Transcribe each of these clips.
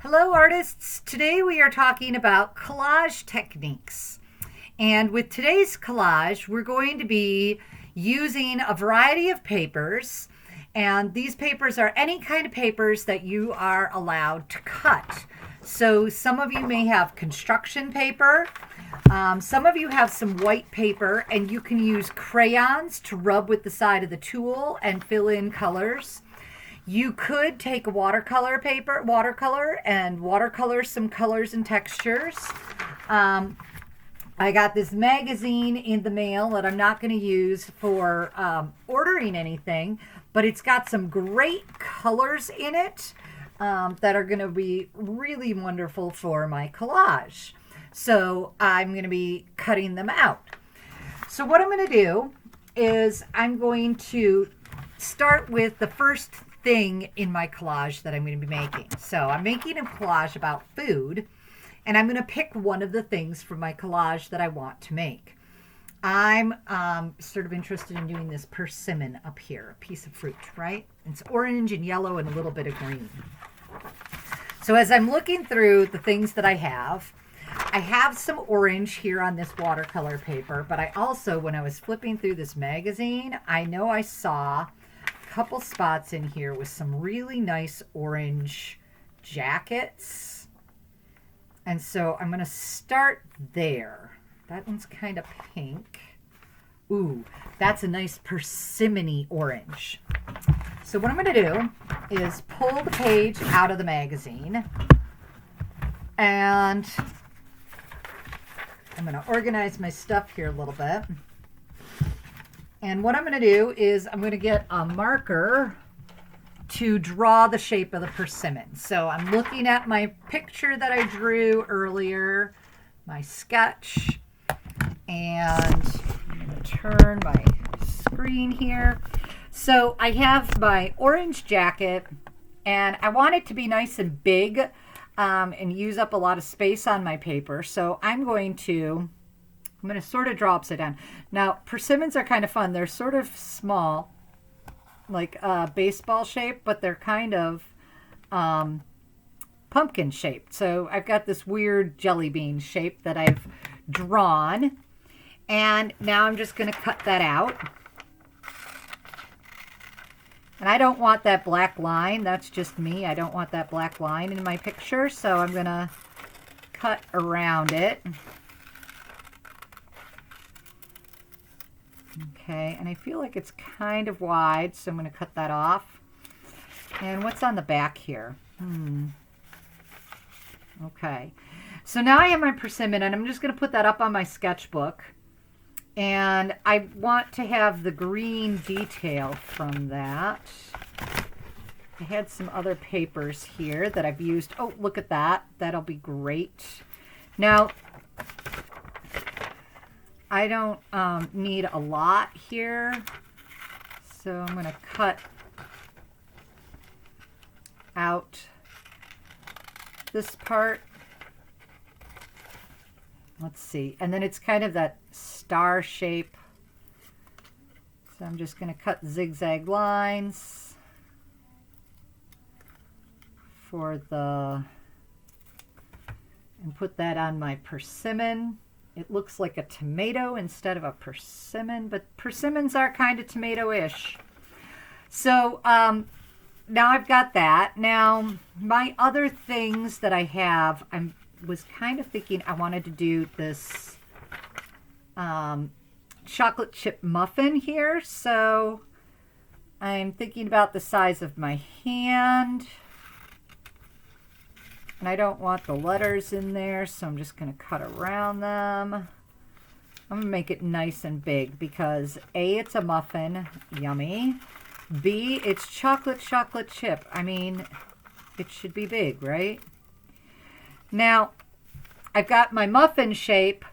Hello, artists. Today we are talking about collage techniques. And with today's collage, we're going to be using a variety of papers. And these papers are any kind of papers that you are allowed to cut. So some of you may have construction paper. Some of you have some white paper, and you can use crayons to rub with the side of the tool and fill in colors. You could take a watercolor and watercolor some colors and textures. I got this magazine in the mail that I'm not going to use for ordering anything, but it's got some great colors in it that are going to be really wonderful for my collage. So I'm going to be cutting them out. So what I'm going to do is I'm going to start with the first thing in my collage that I'm going to be making. So I'm making a collage about food, and I'm going to pick one of the things from my collage that I want to make. I'm sort of interested in doing this persimmon up here, a piece of fruit, right? It's orange and yellow and a little bit of green. So as I'm looking through the things that I have some orange here on this watercolor paper, but I also, when I was flipping through this magazine, I know I saw couple spots in here with some really nice orange jackets. And so I'm going to start there. That one's kind of pink. Ooh, that's a nice persimmon-y orange. So what I'm going to do is pull the page out of the magazine, and I'm going to organize my stuff here a little bit. And what I'm going to do is I'm going to get a marker to draw the shape of the persimmon. So I'm looking at my picture that I drew earlier, my sketch, and I'm going to turn my screen here. So I have my orange jacket, and I want it to be nice and big and use up a lot of space on my paper. So I'm going to sort of draw upside down. Now, persimmons are kind of fun. They're sort of small, like baseball shape, but they're kind of pumpkin shaped. So I've got this weird jelly bean shape that I've drawn. And now I'm just going to cut that out. And I don't want that black line. That's just me. I don't want that black line in my picture. So I'm going to cut around it. Okay, and I feel like it's kind of wide, so I'm going to cut that off. And what's on the back here? Okay, so now I have my persimmon, and I'm just going to put that up on my sketchbook. And I want to have the green detail from that. I had some other papers here that I've used. Oh, look at that. That'll be great. Now, I don't need a lot here, so I'm going to cut out this part. Let's see. And then it's kind of that star shape. So I'm just going to cut zigzag lines for and put that on my persimmon. It looks like a tomato instead of a persimmon, but persimmons are kind of tomato-ish. So now I've got that. Now, my other things that I have, I was kind of thinking I wanted to do this chocolate chip muffin here. So I'm thinking about the size of my hand. And I don't want the letters in there, so I'm just going to cut around them. I'm going to make it nice and big because A, it's a muffin, yummy. B, it's chocolate chip. I mean, it should be big, right? Now, I've got my muffin shape,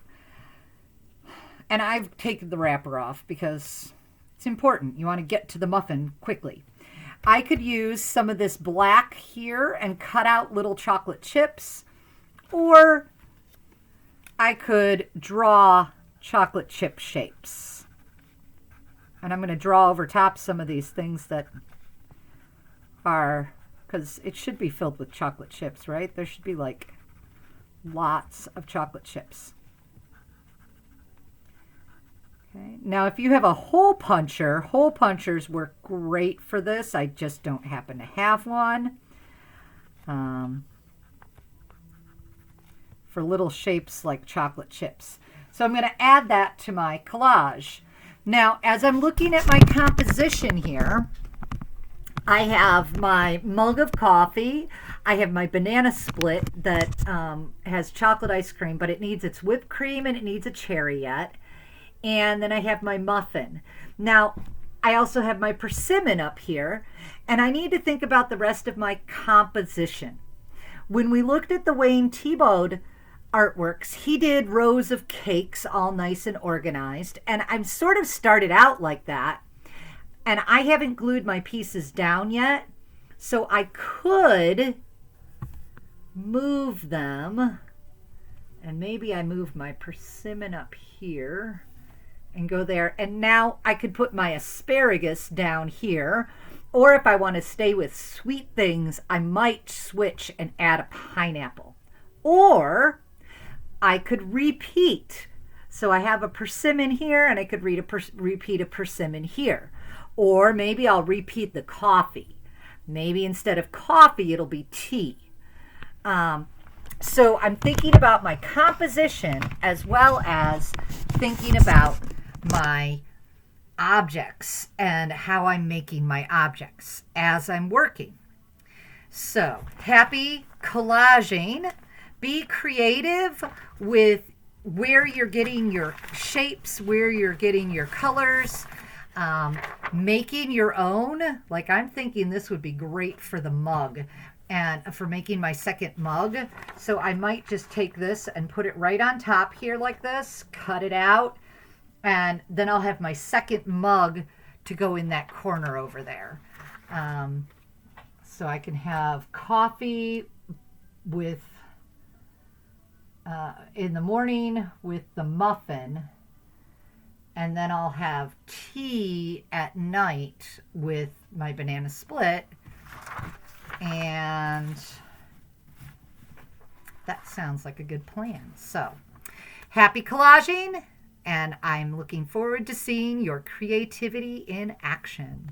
and I've taken the wrapper off because it's important. You want to get to the muffin quickly. I could use some of this black here and cut out little chocolate chips, or I could draw chocolate chip shapes. And I'm going to draw over top some of these things that are because it should be filled with chocolate chips, right? There should be like lots of chocolate chips. Okay. Now, if you have a hole puncher, hole punchers work great for this. I just don't happen to have one. For little shapes like chocolate chips. So I'm going to add that to my collage. Now, as I'm looking at my composition here, I have my mug of coffee. I have my banana split that has chocolate ice cream, but it needs its whipped cream and it needs a cherry yet. And then I have my muffin. Now, I also have my persimmon up here, and I need to think about the rest of my composition. When we looked at the Wayne Thiebaud artworks, he did rows of cakes all nice and organized, and I'm sort of started out like that, and I haven't glued my pieces down yet, so I could move them, and maybe I move my persimmon up here and go there. And now I could put my asparagus down here. Or if I want to stay with sweet things, I might switch and add a pineapple. Or I could repeat. So I have a persimmon here and I could repeat a persimmon here. Or maybe I'll repeat the coffee. Maybe instead of coffee, it'll be tea. So I'm thinking about my composition as well as thinking about my objects and how I'm making my objects as I'm working. So happy collaging. Be creative with where you're getting your shapes, where you're getting your colors, making your own. Like I'm thinking this would be great for the mug and for making my second mug. So I might just take this and put it right on top here like this, cut it out, and then I'll have my second mug to go in that corner over there. So I can have coffee with in the morning with the muffin, and then I'll have tea at night with my banana split. And that sounds like a good plan. So happy collaging, and I'm looking forward to seeing your creativity in action.